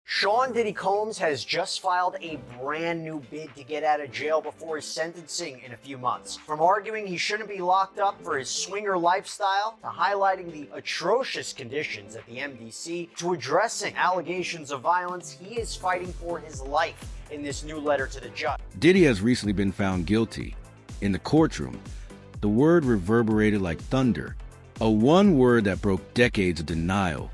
Sean Diddy Combs has just filed a brand new bid to get out of jail before his sentencing in a few months. From arguing he shouldn't be locked up for his swinger lifestyle, to highlighting the atrocious conditions at the MDC, to addressing allegations of violence, he is fighting for his life in this new letter to the judge. Diddy has recently been found guilty. In the courtroom, the word reverberated like thunder, a one word that broke decades of denial,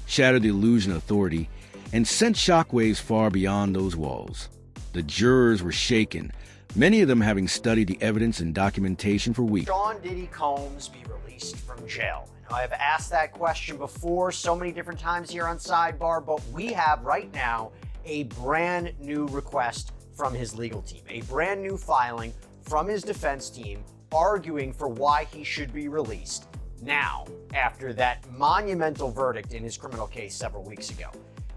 shattered the illusion of authority, and sent shockwaves far beyond those walls. The jurors were shaken, many of them having studied the evidence and documentation for weeks. Sean Diddy Combs be released from jail? I have asked that question before so many different times here on Sidebar, but we have right now a brand new request from his legal team, a brand new filing from his defense team arguing for why he should be released now after that monumental verdict in his criminal case several weeks ago.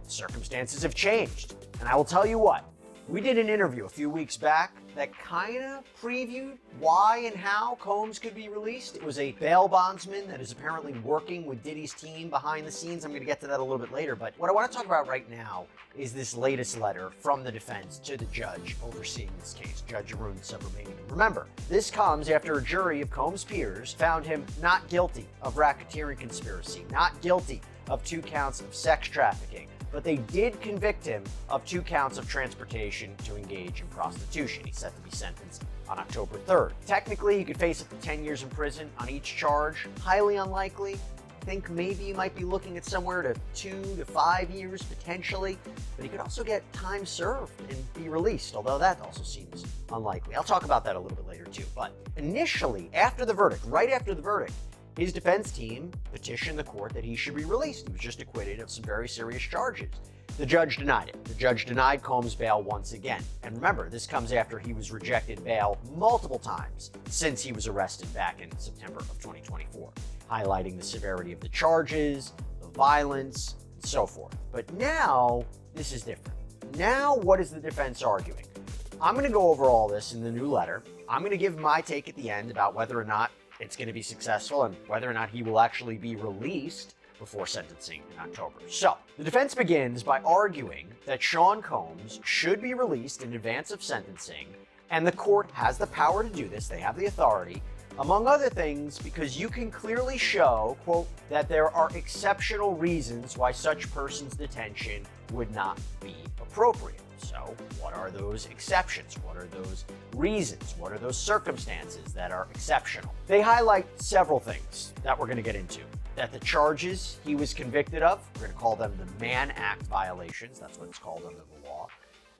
Circumstances have changed, and I will tell you what, we did an interview a few weeks back that kind of previewed why and how Combs could be released. It was a bail bondsman that is apparently working with Diddy's team behind the scenes. I'm going to get to that a little bit later, but what I want to talk about right now is this latest letter from the defense to the judge overseeing this case, Judge Arun Subramanian. Remember, this comes after a jury of Combs' peers found him not guilty of racketeering conspiracy, not guilty of 2 counts of sex trafficking, but they did convict him of 2 counts of transportation to engage in prostitution. He's set to be sentenced on October 3rd. Technically, he could face up to 10 years in prison on each charge. Highly unlikely. I think maybe you might be looking at somewhere to 2 to 5 years potentially, but he could also get time served and be released, although that also seems unlikely. I'll talk about that a little bit later too. But initially, after the verdict, right after the verdict, his defense team petitioned the court that he should be released. He was just acquitted of some very serious charges. The judge denied it. The judge denied Combs bail once again. And remember, this comes after he was rejected bail multiple times since he was arrested back in September of 2024, highlighting the severity of the charges, the violence, and so forth. But now, this is different. Now, what is the defense arguing? I'm going to go over all this in the new letter. I'm going to give my take at the end about whether or not it's going to be successful and whether or not he will actually be released before sentencing in October. So, the defense begins by arguing that Sean Combs should be released in advance of sentencing, and the court has the power to do this. They have the authority, among other things, because you can clearly show, quote, that there are exceptional reasons why such person's detention would not be appropriate. So, what are those exceptions? What are those reasons? What are those circumstances that are exceptional? They highlight several things that we're going to get into. That the charges he was convicted of, we're going to call them the Mann Act violations, that's what it's called under the law.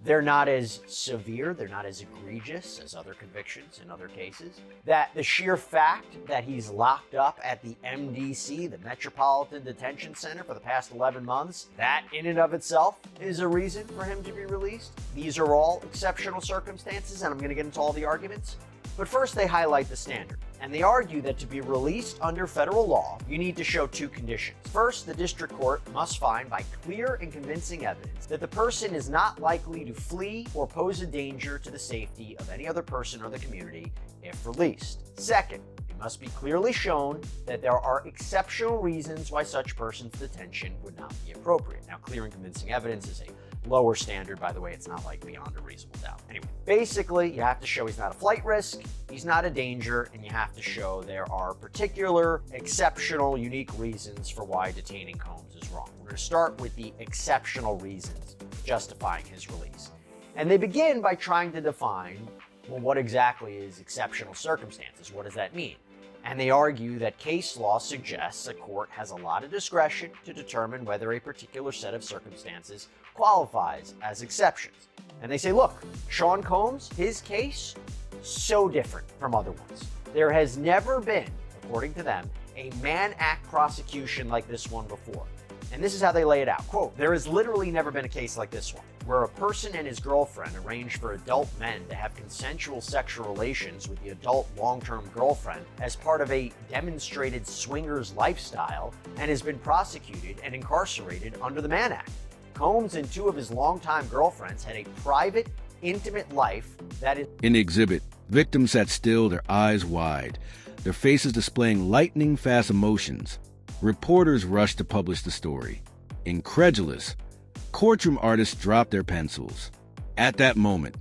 They're not as severe, they're not as egregious as other convictions in other cases. That the sheer fact that he's locked up at the MDC, the Metropolitan Detention Center, for the past 11 months, that in and of itself is a reason for him to be released. These are all exceptional circumstances, and I'm going to get into all the arguments. But first, they highlight the standard, and they argue that to be released under federal law, you need to show 2 conditions. First, the district court must find by clear and convincing evidence that the person is not likely to flee or pose a danger to the safety of any other person or the community if released. Second, it must be clearly shown that there are exceptional reasons why such person's detention would not be appropriate. Now, clear and convincing evidence is a lower standard, by the way. It's not like beyond a reasonable doubt. Anyway, basically, you have to show he's not a flight risk, he's not a danger, and you have to show there are particular, exceptional, unique reasons for why detaining Combs is wrong. We're going to start with the exceptional reasons justifying his release. And they begin by trying to define, well, what exactly is exceptional circumstances? What does that mean? And they argue that case law suggests a court has a lot of discretion to determine whether a particular set of circumstances qualifies as exceptions. And they say, look, Sean Combs, his case, so different from other ones. There has never been, according to them, a Mann Act prosecution like this one before. And this is how they lay it out. Quote, there has literally never been a case like this one, where a person and his girlfriend arranged for adult men to have consensual sexual relations with the adult long-term girlfriend as part of a demonstrated swingers lifestyle and has been prosecuted and incarcerated under the Mann Act. Combs and 2 of his longtime girlfriends had a private, intimate life that is... In the exhibit, victims sat still, their eyes wide, their faces displaying lightning-fast emotions. Reporters rushed to publish the story. Incredulous, courtroom artists dropped their pencils. At that moment,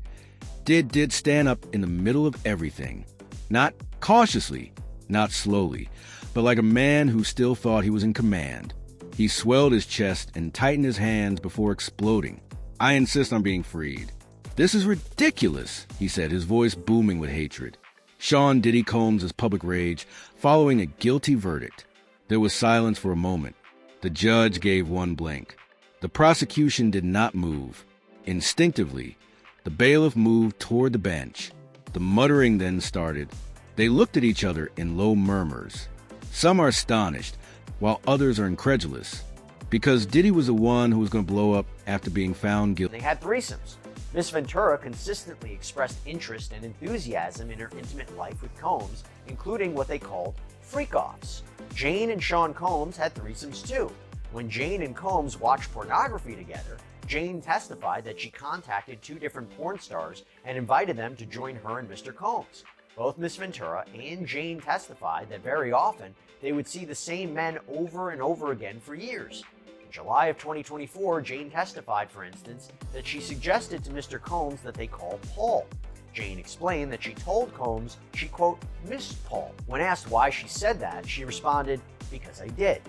did stand up in the middle of everything. Not cautiously, not slowly, but like a man who still thought he was in command. He swelled his chest and tightened his hands before exploding. "I insist on being freed." "This is ridiculous," he said, his voice booming with hatred. Sean Diddy Combs' public rage following a guilty verdict. There was silence for a moment. The judge gave one blank. The prosecution did not move. Instinctively, the bailiff moved toward the bench. The muttering then started. They looked at each other in low murmurs. Some are astonished, while others are incredulous, because Diddy was the one who was going to blow up after being found guilty. They had threesomes. Miss Ventura consistently expressed interest and enthusiasm in her intimate life with Combs, including what they called freak-offs. Jane and Sean Combs had threesomes too. When Jane and Combs watched pornography together, Jane testified that she contacted two different porn stars and invited them to join her and Mr. Combs. Both Miss Ventura and Jane testified that very often they would see the same men over and over again for years. In July of 2024, Jane testified, for instance, that she suggested to Mr. Combs that they call Paul. Jane explained that she told Combs she, quote, missed Paul. When asked why she said that, she responded, "Because I did."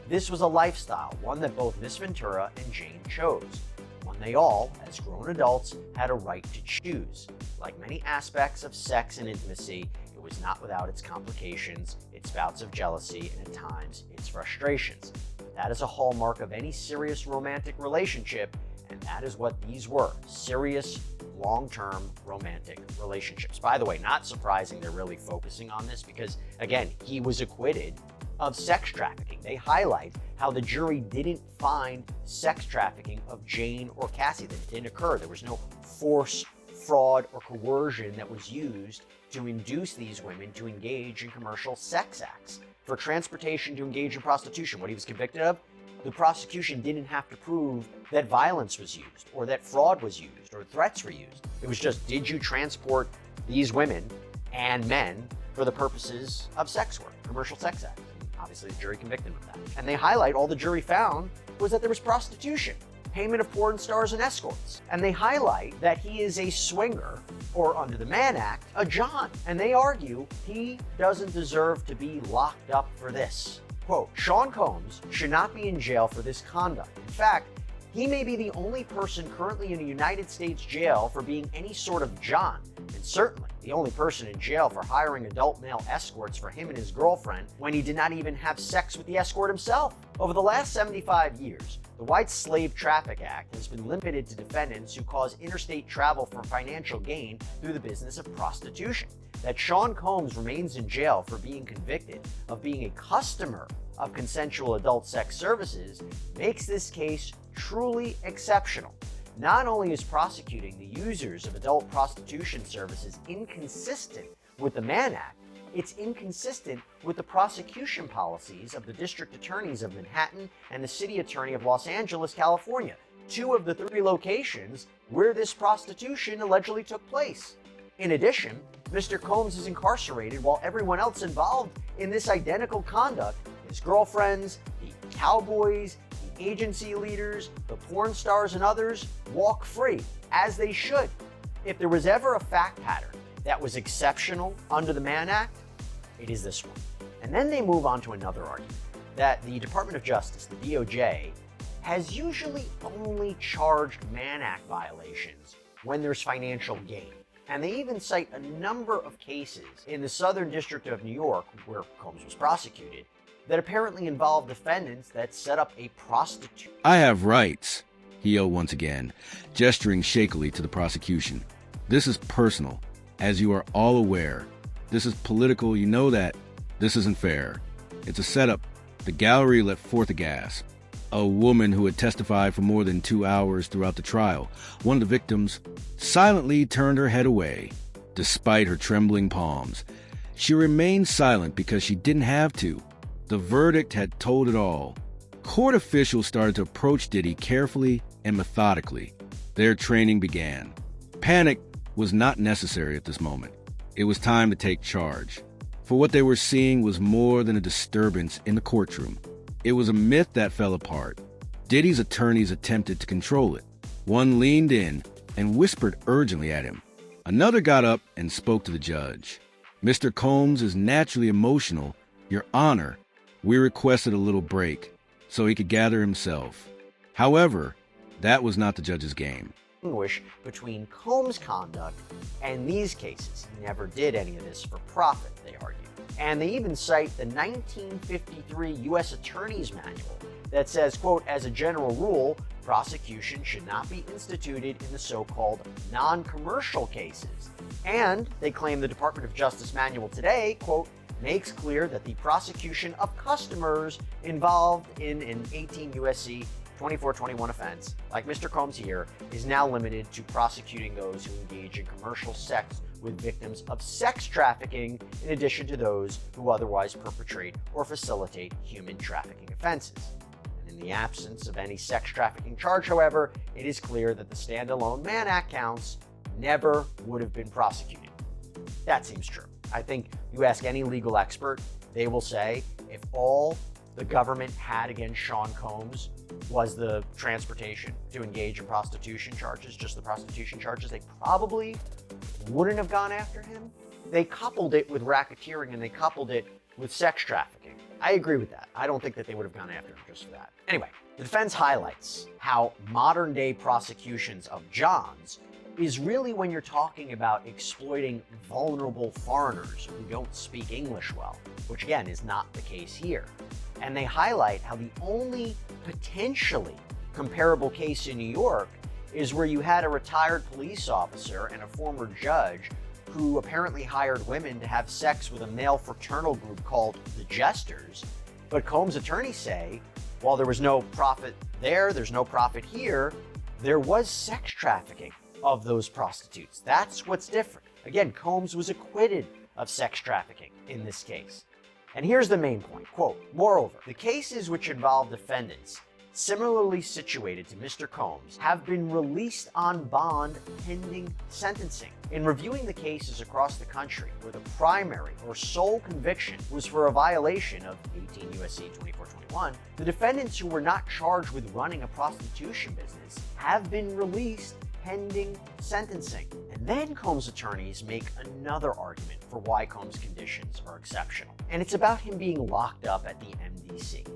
This was a lifestyle, one that both Miss Ventura and Jane chose, one they all, as grown adults, had a right to choose. Like many aspects of sex and intimacy, it was not without its complications, its bouts of jealousy, and at times, its frustrations. That is a hallmark of any serious romantic relationship, and that is what these were: serious, long-term romantic relationships. By the way, not surprising they're really focusing on this because, again, he was acquitted of sex trafficking. They highlight how the jury didn't find sex trafficking of Jane or Cassie, that it didn't occur. There was no force, fraud, or coercion that was used to induce these women to engage in commercial sex acts. For transportation to engage in prostitution, what he was convicted of, the prosecution didn't have to prove that violence was used or that fraud was used or threats were used. It was just, did you transport these women and men for the purposes of sex work, commercial sex acts? Obviously, the jury convicted him of that. And they highlight all the jury found was that there was prostitution, payment of porn stars and escorts. And they highlight that he is a swinger, or under the Mann Act, a John. And they argue he doesn't deserve to be locked up for this. Quote, Sean Combs should not be in jail for this conduct. In fact, he may be the only person currently in a United States jail for being any sort of John, and certainly the only person in jail for hiring adult male escorts for him and his girlfriend when he did not even have sex with the escort himself. Over the last 75 years, the White Slave Traffic Act has been limited to defendants who cause interstate travel for financial gain through the business of prostitution. That Sean Combs remains in jail for being convicted of being a customer of consensual adult sex services makes this case truly exceptional. Not only is prosecuting the users of adult prostitution services inconsistent with the Mann Act, it's inconsistent with the prosecution policies of the district attorneys of Manhattan and the city attorney of Los Angeles, California, two of the three locations where this prostitution allegedly took place. In addition, Mr. Combs is incarcerated while everyone else involved in this identical conduct, his girlfriends, the cowboys, the agency leaders, the porn stars, and others, walk free, as they should. If there was ever a fact pattern that was exceptional under the Mann Act, it is this one. And then they move on to another argument, that the Department of Justice, the DOJ, has usually only charged Mann Act violations when there's financial gain. And they even cite a number of cases in the Southern District of New York, where Combs was prosecuted, that apparently involved defendants that set up a prostitute. "I have rights," he yelled once again, gesturing shakily to the prosecution. "This is personal, as you are all aware. This is political, you know that. This isn't fair. It's a setup." The gallery let forth a gasp. A woman who had testified for more than 2 hours throughout the trial, one of the victims, silently turned her head away, despite her trembling palms. She remained silent because she didn't have to. The verdict had told it all. Court officials started to approach Diddy carefully and methodically. Their training began. Panic was not necessary at this moment. It was time to take charge. For what they were seeing was more than a disturbance in the courtroom. It was a myth that fell apart. Diddy's attorneys attempted to control it. One leaned in and whispered urgently at him. Another got up and spoke to the judge. "Mr. Combs is naturally emotional. Your Honor, we requested a little break so he could gather himself." However, that was not the judge's game. Distinguish between Combs' conduct and these cases. He never did any of this for profit, they argue. And they even cite the 1953 U.S. Attorney's Manual that says, quote, "As a general rule, prosecution should not be instituted in the so-called non-commercial cases." And they claim the Department of Justice manual today, quote, "makes clear that the prosecution of customers involved in an 18 U.S.C. 2421 offense, like Mr. Combs here, is now limited to prosecuting those who engage in commercial sex with victims of sex trafficking, in addition to those who otherwise perpetrate or facilitate human trafficking offenses." In the absence of any sex trafficking charge, however, it is clear that the standalone Mann Act counts never would have been prosecuted. That seems true. I think you ask any legal expert, they will say if all the government had against Sean Combs was the transportation to engage in prostitution charges, just the prostitution charges, they probably wouldn't have gone after him. They coupled it with racketeering and they coupled it with sex trafficking. I agree with that. I don't think that they would have gone after him just for that. Anyway, the defense highlights how modern day prosecutions of Johns is really when you're talking about exploiting vulnerable foreigners who don't speak English well, which again is not the case here. And they highlight how the only potentially comparable case in New York is where you had a retired police officer and a former judge who apparently hired women to have sex with a male fraternal group called the Jesters. But Combs' attorneys say, while there was no profit there, there's no profit here, there was sex trafficking of those prostitutes. That's what's different. Again, Combs was acquitted of sex trafficking in this case. And here's the main point, quote, "Moreover, the cases which involve defendants similarly situated to Mr. Combs have been released on bond pending sentencing. In reviewing the cases across the country where the primary or sole conviction was for a violation of 18 U.S.C. 2421, the defendants who were not charged with running a prostitution business have been released pending sentencing." And then Combs' attorneys make another argument for why Combs' conditions are exceptional. And it's about him being locked up at the MDC.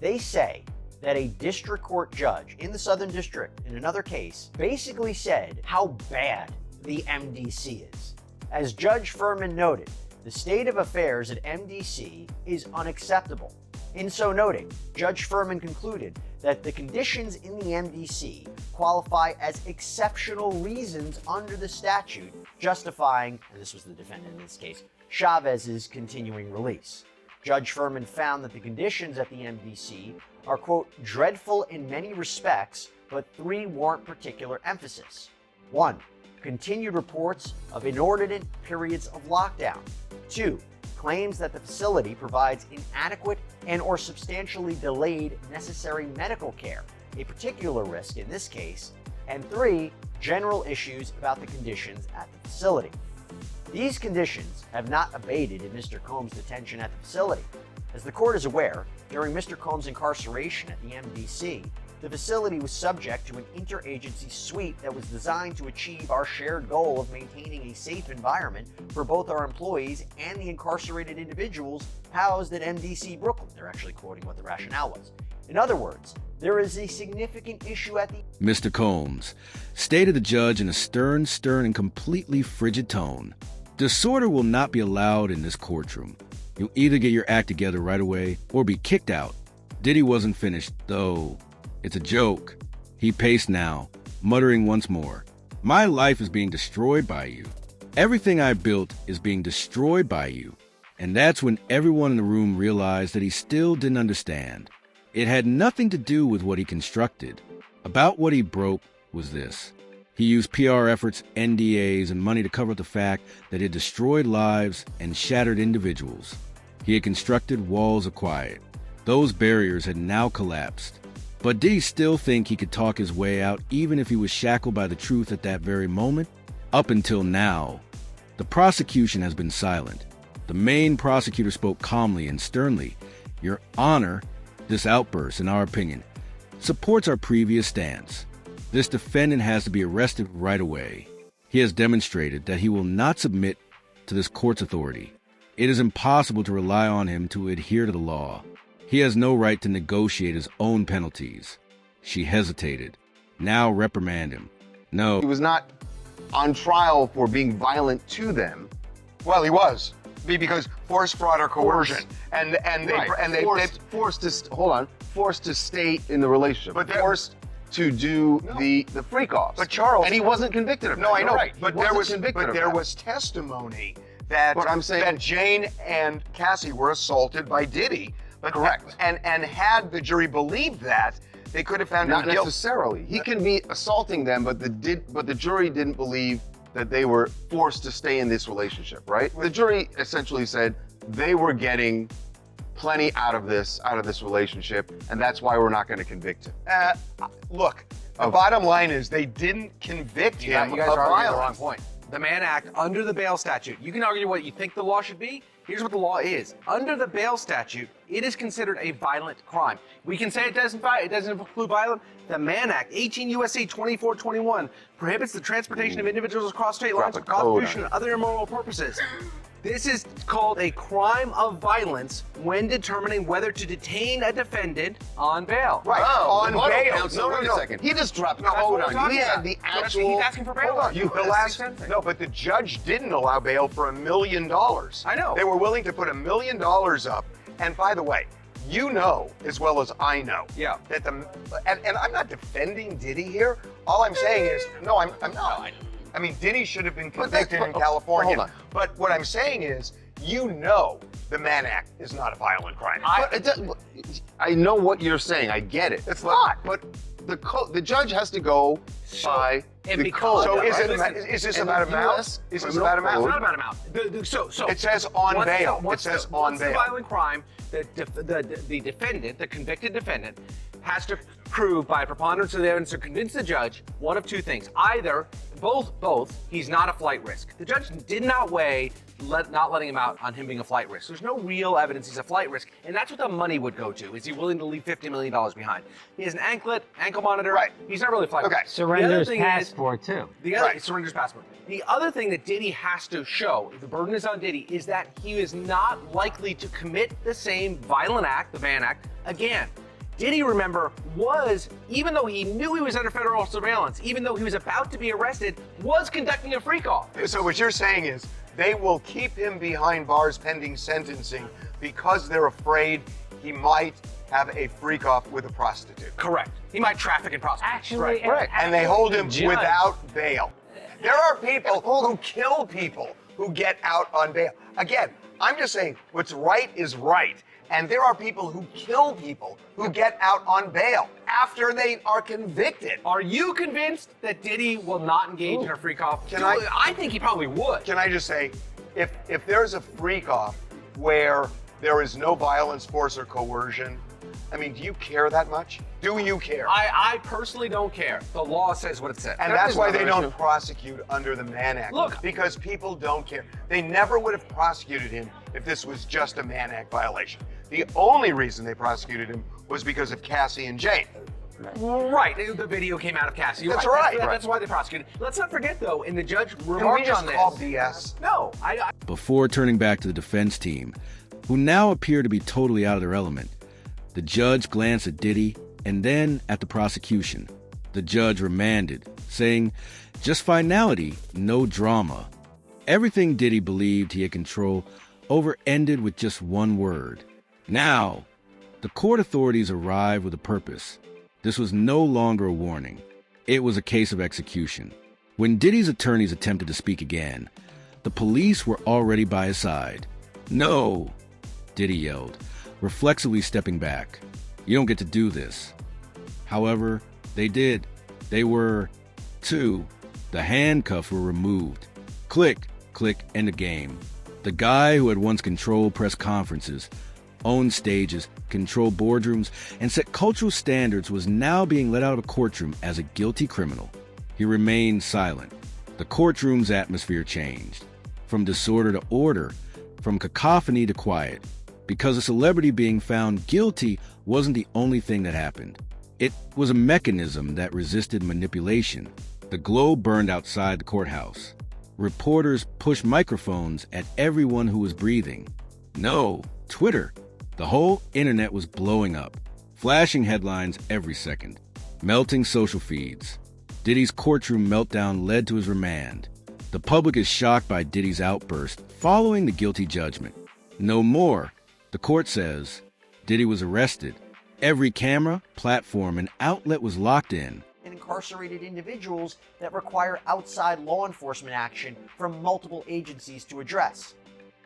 They say that a district court judge in the Southern District in another case basically said how bad the MDC is. As Judge Furman noted, the state of affairs at MDC is unacceptable. In so noting, Judge Furman concluded that the conditions in the MDC qualify as exceptional reasons under the statute, justifying, and this was the defendant in this case, Chavez's continuing release. Judge Furman found that the conditions at the MDC are, quote, "dreadful in many respects, but three warrant particular emphasis. 1. Continued reports of inordinate periods of lockdown. 2. Claims that the facility provides inadequate and or substantially delayed necessary medical care, a particular risk in this case. And 3. General issues about the conditions at the facility." These conditions have not abated in Mr. Combs' detention at the facility. As the court is aware, during Mr. Combs' incarceration at the MDC, the facility was subject to an interagency suite that was designed to achieve our shared goal of maintaining a safe environment for both our employees and the incarcerated individuals housed at MDC Brooklyn. They're actually quoting what the rationale was. In other words, there is a significant issue at the... "Mr. Combs," stated the judge in a stern, and completely frigid tone, "disorder will not be allowed in this courtroom. You'll either get your act together right away or be kicked out. Diddy wasn't finished, though. It's a joke." He paced now, muttering once more, "My life is being destroyed by you. Everything I built is being destroyed by you." And that's when everyone in the room realized that he still didn't understand. It had nothing to do with what he constructed. About what he broke was this. He used PR efforts, NDAs, and money to cover up the fact that it destroyed lives and shattered individuals. He had constructed walls of quiet. Those barriers had now collapsed. But did he still think he could talk his way out even if he was shackled by the truth at that very moment? Up until now, the prosecution has been silent. The main prosecutor spoke calmly and sternly. "Your Honor, this outburst, in our opinion, supports our previous stance. This defendant has to be arrested right away. He has demonstrated that he will not submit to this court's authority. It is impossible to rely on him to adhere to the law. He has no right to negotiate his own penalties. She hesitated. Now reprimand him. No. He was not on trial for being violent to them. Well, he was. Because force, fraud, or coercion. Forced to stay in the relationship. But forced to do the freak-offs. But Charles, and he wasn't convicted of that. No, I know. Right. But there was testimony that that Jane and Cassie were assaulted by Diddy. Correct. And had the jury believed that, they could have found him not guilty. necessarily. He can be assaulting them, but the jury didn't believe that they were forced to stay in this relationship, right? The jury essentially said they were getting plenty out of this relationship, and that's why we're not going to convict him. Look, the bottom line is they didn't convict him You guys of are arguing the wrong violence. point. The Mann Act, under the bail statute, you can argue what you think the law should be. Here's what the law is. Under the bail statute, it is considered a violent crime. We can say it doesn't include violence. The Mann Act, 18 U.S.C. 2421, prohibits the transportation of individuals across state lines for prostitution and other immoral purposes. This is called a crime of violence when determining whether to detain a defendant on bail. Right, on bail. Wait a second. He just dropped That's code what we're on you. He talking had about. the But actual. he's asking for bail. No, but the judge didn't allow bail for $1 million. I know. They were willing to put $1 million up. And by the way, you know as well as I know that and I'm not defending Diddy here. All I'm saying is, no, I'm not. I mean, Diddy should have been convicted in California. Hold on. But what I'm saying is, you know the Mann Act is not a violent crime. I know what you're saying. I get it. It's not. But the judge has to go by the code. So is this And about the amount? US Is this criminal about It's amount? not about amount. So It says on bail. Once It says the, on once bail. the violent crime, the defendant, the convicted defendant, has to prove by preponderance of the evidence or convince the judge one of two things. Either, both, he's not a flight risk. The judge did not weigh not letting him out on him being a flight risk. There's no real evidence he's a flight risk, and that's what the money would go to. Is he willing to leave $50 million behind? He has an ankle monitor. Right. He's not really a flight risk. Surrenders passport too. Surrenders passport. The other thing that Diddy has to show, if the burden is on Diddy, is that he is not likely to commit the same violent act, the Mann Act, again. Diddy, remember, even though he knew he was under federal surveillance, even though he was about to be arrested, was conducting a freak-off. So what you're saying is they will keep him behind bars pending sentencing because they're afraid he might have a freak-off with a prostitute. Correct. He might traffic in prostitutes. Actually, Right. And they hold him Judge. without bail. There are people who kill people who get out on bail. Again, I'm just saying what's right is right. And there are people who kill people who get out on bail after they are convicted. Are you convinced that Diddy will not engage in a freak-off? Can I- I think he probably would. Can I just say, if there's a freak-off where there is no violence, force, or coercion, I mean, do you care that much? Do you care? I personally don't care. The law says what it says. And that's why they don't prosecute under the Mann Act. Look. Because people don't care. They never would have prosecuted him if this was just a Mann Act violation. The only reason they prosecuted him was because of Cassie and Jane. Right, the video came out of Cassie. That's right. That's why they prosecuted. Let's not forget, though, and the judge Can we remarked just on this. call BS? No, Before turning back to the defense team, who now appear to be totally out of their element, the judge glanced at Diddy and then at the prosecution. The judge remanded, saying, just finality, no drama. Everything Diddy believed he had control over ended with just one word. Now, the court authorities arrived with a purpose. This was no longer a warning. It was a case of execution. When Diddy's attorneys attempted to speak again, the police were already by his side. No, Diddy yelled, reflexively stepping back. You don't get to do this. However, they did. They were, two. The handcuffs were removed. Click, click, end the game. The guy who had once controlled press conferences, owned stages, controlled boardrooms, and set cultural standards was now being let out of a courtroom as a guilty criminal. He remained silent. The courtroom's atmosphere changed. From disorder to order, from cacophony to quiet. Because a celebrity being found guilty wasn't the only thing that happened. It was a mechanism that resisted manipulation. The globe burned outside the courthouse. Reporters pushed microphones at everyone who was breathing. No, Twitter. The whole internet was blowing up. Flashing headlines every second. Melting social feeds. Diddy's courtroom meltdown led to his remand. The public is shocked by Diddy's outburst following the guilty judgment. No more, the court says. Diddy was arrested. Every camera, platform, and outlet was locked in. And incarcerated individuals that require outside law enforcement action from multiple agencies to address.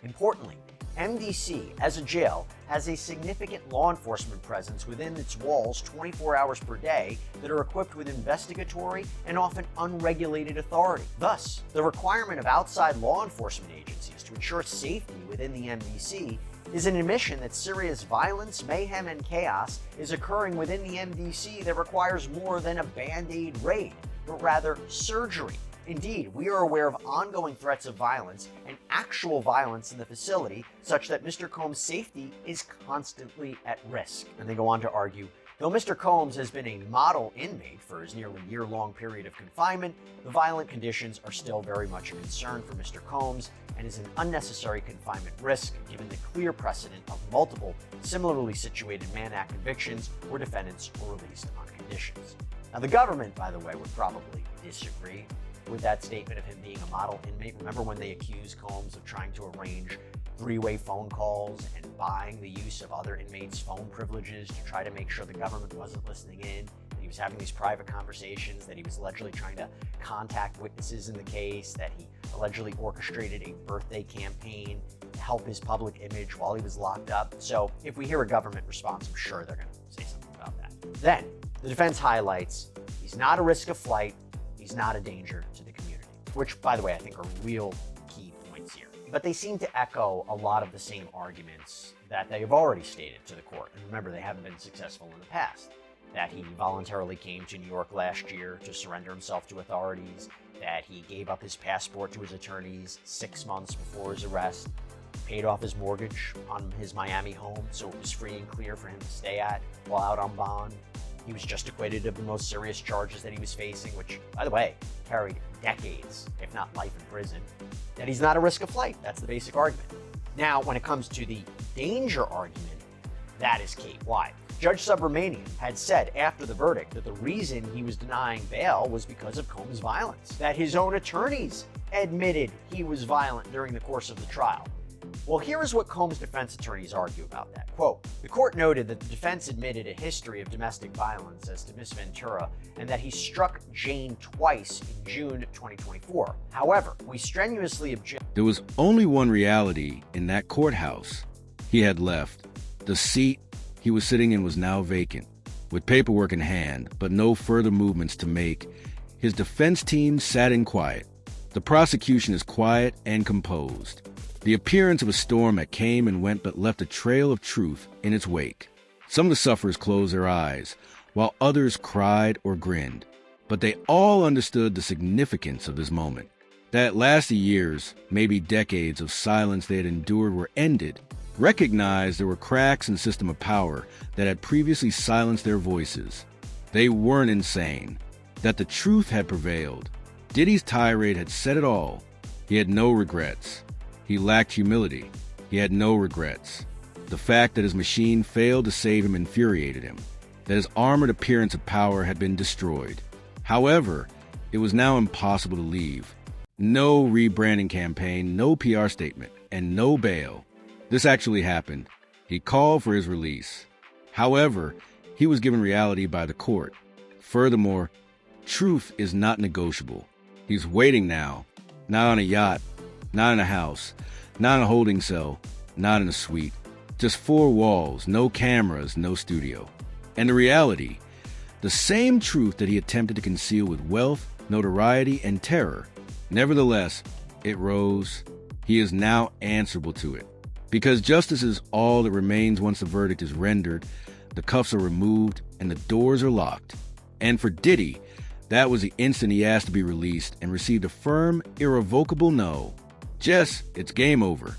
Importantly, MDC, as a jail, has a significant law enforcement presence within its walls 24 hours per day that are equipped with investigatory and often unregulated authority. Thus, the requirement of outside law enforcement agencies to ensure safety within the MDC is an admission that serious violence, mayhem, and chaos is occurring within the MDC that requires more than a Band-Aid raid, but rather surgery. Indeed, we are aware of ongoing threats of violence and actual violence in the facility, such that Mr. Combs' safety is constantly at risk. And they go on to argue, though Mr. Combs has been a model inmate for his nearly year-long period of confinement, the violent conditions are still very much a concern for Mr. Combs and is an unnecessary confinement risk given the clear precedent of multiple similarly situated Mann Act convictions where defendants were released on conditions. Now, the government, by the way, would probably disagree with that statement of him being a model inmate. Remember when they accused Combs of trying to arrange three-way phone calls and buying the use of other inmates' phone privileges to try to make sure the government wasn't listening in, that he was having these private conversations, that he was allegedly trying to contact witnesses in the case, that he allegedly orchestrated a birthday campaign to help his public image while he was locked up. So if we hear a government response, I'm sure they're going to say something about that. Then, the defense highlights he's not a risk of flight, he's not a danger to the community, which, by the way, I think are real key points here. But they seem to echo a lot of the same arguments that they have already stated to the court. And remember, they haven't been successful in the past. That he voluntarily came to New York last year to surrender himself to authorities, that he gave up his passport to his attorneys 6 months before his arrest, paid off his mortgage on his Miami home so it was free and clear for him to stay at while out on bond. He was just acquitted of the most serious charges that he was facing, which, by the way, carried decades, if not life in prison. That he's not a risk of flight. That's the basic argument. Now, when it comes to the danger argument, that is key. Why? Judge Subramanian had said after the verdict that the reason he was denying bail was because of Combs' violence, that his own attorneys admitted he was violent during the course of the trial. Well, here is what Combs' defense attorneys argue about that. Quote, the court noted that the defense admitted a history of domestic violence as to Miss Ventura and that he struck Jane twice in June 2024. However, we strenuously object. There was only one reality in that courthouse. He had left. The seat he was sitting in was now vacant. With paperwork in hand, but no further movements to make, his defense team sat in quiet. The prosecution is quiet and composed. The appearance of a storm that came and went but left a trail of truth in its wake. Some of the sufferers closed their eyes, while others cried or grinned. But they all understood the significance of this moment. That lasted years, maybe decades of silence they had endured were ended. Recognized there were cracks in the system of power that had previously silenced their voices. They weren't insane. That the truth had prevailed. Diddy's tirade had said it all. He had no regrets. He lacked humility. He had no regrets. The fact that his machine failed to save him infuriated him. That his armored appearance of power had been destroyed. However, it was now impossible to leave. No rebranding campaign, no PR statement, and no bail. This actually happened. He called for his release. However, he was given reality by the court. Furthermore, truth is not negotiable. He's waiting now, not on a yacht, not in a house, not in a holding cell, not in a suite. Just 4 walls, no cameras, no studio. And the reality, the same truth that he attempted to conceal with wealth, notoriety, and terror. Nevertheless, it rose. He is now answerable to it. Because justice is all that remains once the verdict is rendered, the cuffs are removed, and the doors are locked. And for Diddy, that was the instant he asked to be released and received a firm, irrevocable no. Jess, it's game over.